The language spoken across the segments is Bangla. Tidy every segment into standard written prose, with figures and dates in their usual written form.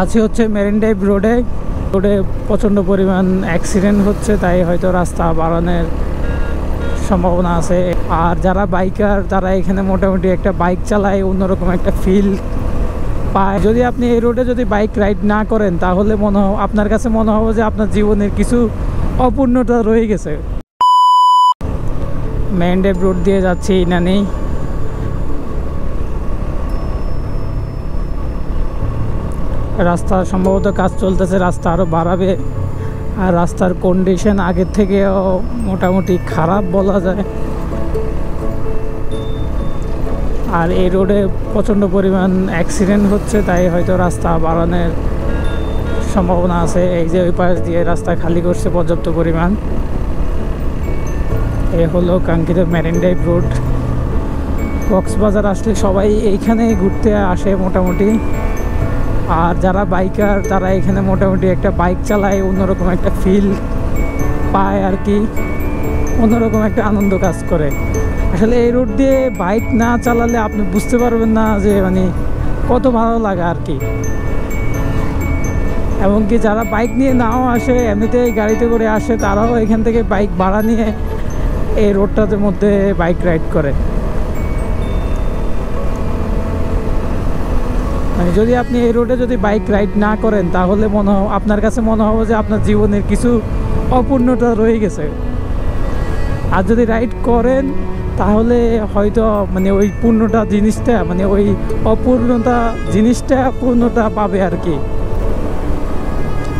আছি হচ্ছে মেরিন ড্রাইভ রোডে প্রচণ্ড পরিমাণ অ্যাক্সিডেন্ট হচ্ছে, তাই হয়তো রাস্তা বাড়ানোর সম্ভাবনা আছে। আর যারা বাইকার তারা এখানে মোটামুটি একটা বাইক চালায় অন্যরকম একটা ফিল পায়। যদি আপনি এই রোডে যদি বাইক রাইড না করেন তাহলে আপনার কাছে মনে হবে যে আপনার জীবনের কিছু অপূর্ণতা রয়ে গেছে। মেরিন ড্রাইভ রোড দিয়ে যাচ্ছি ইনানি। রাস্তা সম্ভবত কাজ চলতেছে, রাস্তা আরও বাড়াবে। আর রাস্তার কন্ডিশন আগের থেকেও মোটামুটি খারাপ বলা যায়। আর এই রোডে প্রচণ্ড পরিমাণ অ্যাক্সিডেন্ট হচ্ছে, তাই হয়তো রাস্তা বাড়ানোর সম্ভাবনা আছে। এই যে ওই পাশ দিয়ে রাস্তা খালি করছে পর্যাপ্ত পরিমাণ। এ হলো কাঙ্ক্ষিত মেরিন ড্রাইভ রোড। কক্সবাজার আসলে সবাই এইখানে ঘুরতে আসে মোটামুটি। আর যারা বাইকার তারা এখানে মোটামুটি একটা বাইক চালায় অন্যরকম একটা ফিল পায় আর কি, অন্যরকম একটা আনন্দ কাজ করে। আসলে এই রোড দিয়ে বাইক না চালালে আপনি বুঝতে পারবেন না যে মানে কত ভালো লাগে আর কি। এমনকি যারা বাইক নিয়ে নাও আসে, এমনিতেই গাড়িতে করে আসে, তারাও এখান থেকে বাইক ভাড়া নিয়ে এই রোডটার মধ্যে বাইক রাইড করে। মানে যদি আপনি এই রোডে যদি বাইক রাইড না করেন তাহলে আপনার কাছে মনে হবে যে আপনার জীবনের কিছু অপূর্ণতা রয়ে গেছে। আর যদি রাইড করেন তাহলে হয়তো মানে ওই পূর্ণতা জিনিসটা, মানে ওই অপূর্ণতা জিনিসটা পূর্ণতা পাবে আর কি।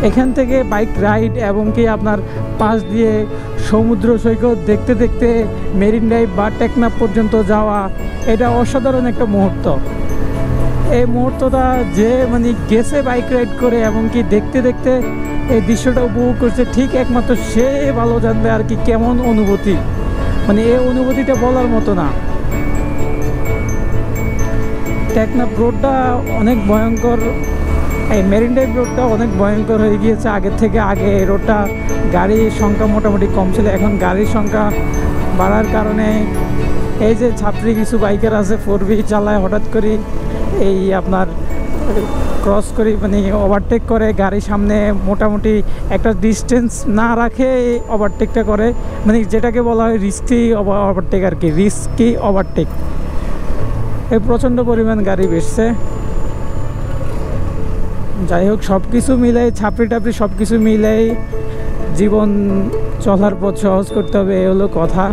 এখান থেকে বাইক রাইড এবং কি আপনার পাশ দিয়ে সমুদ্র সৈকত দেখতে দেখতে মেরিন ড্রাইভ বা টেকনাফ পর্যন্ত যাওয়া, এটা অসাধারণ একটা মুহূর্ত। এই মুহূর্তটা যে মানে গেছে বাইক রাইড করে এবং কি দেখতে দেখতে এই দৃশ্যটা উপভোগ করছে, ঠিক একমাত্র সে ভালো জানবে আর কি কেমন অনুভূতি। মানে এই অনুভূতিটা বলার মতো না। টেকনাফ রোডটা অনেক ভয়ঙ্কর, এই মেরিন ড্রাইভ রোডটা অনেক ভয়ঙ্কর হয়ে গিয়েছে আগের থেকে। আগে এই রোডটা গাড়ির সংখ্যা মোটামুটি কম ছিল, এখন গাড়ির সংখ্যা বাড়ার কারণে এই যে ছাত্রী কিছু বাইকার আছে 4V চালায়, হঠাৎ করে এই আপনার ক্রস করে মানে ওভারটেক করে, গাড়ির সামনে মোটামুটি একটা ডিস্টেন্স না রাখে ওভারটেকটা করে, মানে যেটাকে বলা হয় রিস্কি ওভারটেক আর কি, রিস্কি ওভারটেক। এই প্রচণ্ড পরিমাণ গাড়ি বেশছে। যাই হোক, সব কিছু মিলাই ছাপড়ি টাপড়ি সব কিছু মিলাই জীবন চলার পথ সহজ করতে হবে, এ হলো কথা।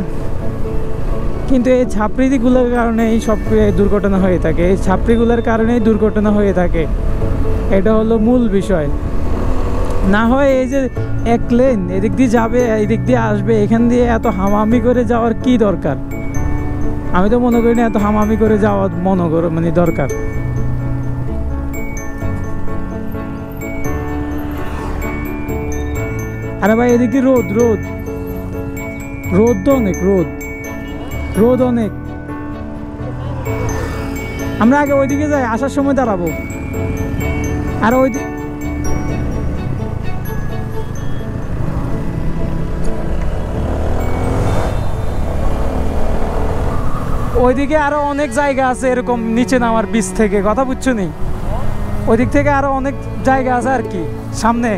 কিন্তু এই ছাপড়িগুলোর কারণেই সব দুর্ঘটনা হয়ে থাকে, এই ছাপড়িগুলোর কারণেই দুর্ঘটনা হয়ে থাকে, এটা হলো মূল বিষয়। না হয় এই যে এক লেন এদিক দিয়ে যাবে এদিক দিয়ে আসবে, এখান দিয়ে এত হামামি করে যাওয়ার কি দরকার? আমি তো মনে করি না এত হামামি করে যাওয়ার মানে দরকার। আরে ভাই এদিক দিয়ে রোদ রোদ রোদ তো অনেক, রোদ অনেক। আমরা আগে ওইদিকে যাই, আসার সময় দাঁড়াবো। আর ওইদিকে আরো অনেক জায়গা আছে এরকম নিচে নামার বীজ থেকে, কথা বুঝছো নি? ওইদিক থেকে আরো অনেক জায়গা আছে আর কি সামনে।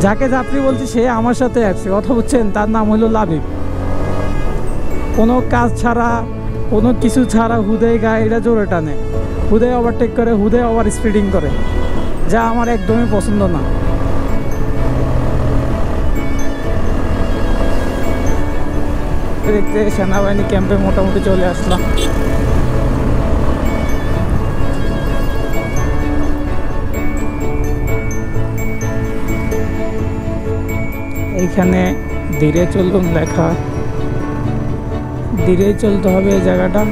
যাকে যাত্রী বলছি সে আমার সাথে আসছে, কথা বুঝছেন? তার নাম হলো লাবিব। কোনো কাজ ছাড়া কোনো কিছু ছাড়া হুদাই গাড়িটা জোরে টানে, হুদাই ওভারটেক করে, হুদাই ওভার স্পিডিং করে, যা আমার একদমই পছন্দ না। দেখতে সেনাবাহিনী ক্যাম্পে মোটামুটি চলে আসলাম। এইখানে ধীরে চলুন লেখা, ধীরে চলতে হবে এই জায়গাটা।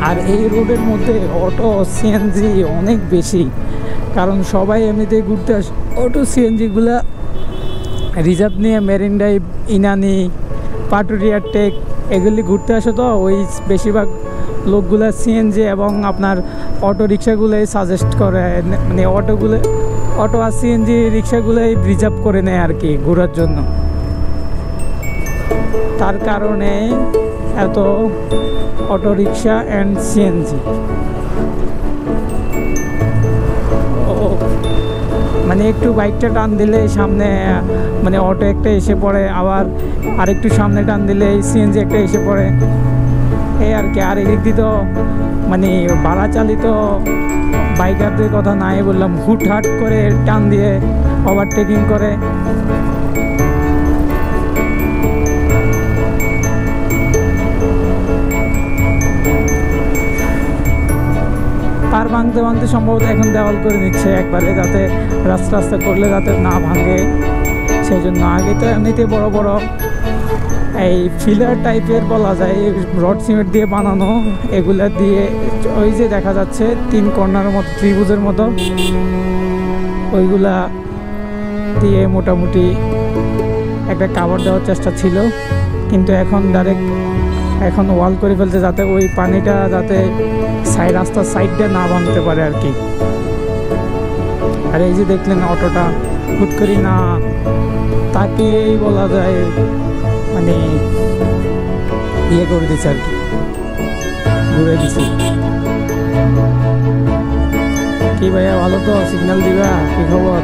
আর এই রোডের মধ্যে অটো সিএনজি অনেক বেশি, কারণ সবাই এমনিতেই ঘুরতে আসে। অটো সিএনজিগুলা রিজার্ভ নিয়ে মেরিন ড্রাইভ, ইনানি, পাটুরিয়া টেক এগুলি ঘুরতে আসে, তো ওই বেশিরভাগ লোকগুলো সিএনজি এবং আপনার অটো রিক্সাগুলোই সাজেস্ট করে, মানে অটো আর সিএনজি রিক্সাগুলোই রিজার্ভ করে নেয় আর কি ঘোরার জন্য। তার কারণে এত অটোরিকশা অ্যান্ড সিএনজি। মানে একটু বাইকটা টান দিলে সামনে মানে অটো একটা এসে পড়ে, আবার আরেকটু সামনে টান দিলে সিএনজি একটা এসে পড়ে, এই আর কি। আর এদিক দিয়ে তো মানে ভাড়া চালিত বাইকারদের কথা নাই বললাম, হুটহাট করে টান দিয়ে ওভারটেকিং করে। পার ভাঙতে ভাঙতে সম্ভবত এখন দেওয়াল করে নিচ্ছে একবারে, যাতে রাস্তা রাস্তা করলে যাতে না ভাঙে, সেই জন্য। আগে তো এমনিতে বড় বড় এই ফিলার টাইপের বলা যায়, রড সিমেন্ট দিয়ে বানানো, এগুলা দিয়ে ওই যে দেখা যাচ্ছে 3 কর্নারের মতো ত্রিভুজের মতো, ওইগুলা দিয়ে মোটামুটি একটা কাভার দেওয়ার চেষ্টা ছিল, কিন্তু এখন ডাইরেক্ট এখন ওয়াল করে ফেলছে, যাতে ওই পানিটা যাতে রাস্তার সাইডটা না ভাঙতে পারে আর কি। আর এই যে দেখলেন অটোটা হুট করি না তাকিয়েই বলা যায় মানে ইয়ে করে দিচ্ছে আর কি, ঘুরে দিছি। কি ভাইয়া ভালো তো, সিগন্যাল দিবা? কি খবর?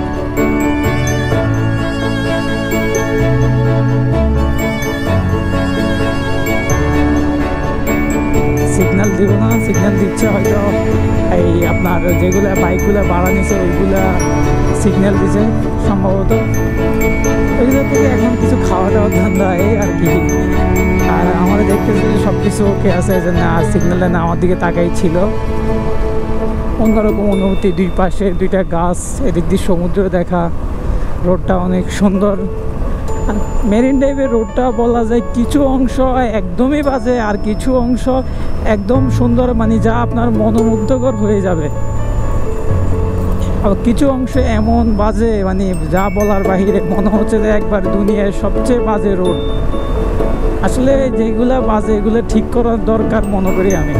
সিগন্যাল দিব না, সিগন্যাল দিচ্ছে হয়তো এই আপনার যেগুলো বাইকগুলো ভাড়া নিছে ওইগুলা সিগন্যাল দিচ্ছে সম্ভবত। ওইগুলো থেকে এখন কিছু খাওয়া দাওয়ার ধান্দা এই আর কি। আর আমরা দেখতেছি সব কিছু ওকে আছে, যে না সিগন্যালটা না আমার দিকে তাকাই ছিল। অন্যরকম অনুভূতি, 2 পাশে 2টা গাছ, এদিক দিয়ে সমুদ্র দেখা, রোডটা অনেক সুন্দর। আর মেরিন ড্রাইভের রোডটা বলা যায় কিছু অংশ একদমই বাজে, আর কিছু অংশ একদম সুন্দর, মানে যা আপনার মনোমুগ্ধকর হয়ে যাবে। আর কিছু অংশ এমন বাজে মানে যা বলার বাহিরে, মনে হচ্ছে যে একবার দুনিয়ার সবচেয়ে বাজে রোড। আসলে যেগুলা বাজে এগুলো ঠিক করার দরকার মনে করি আমি।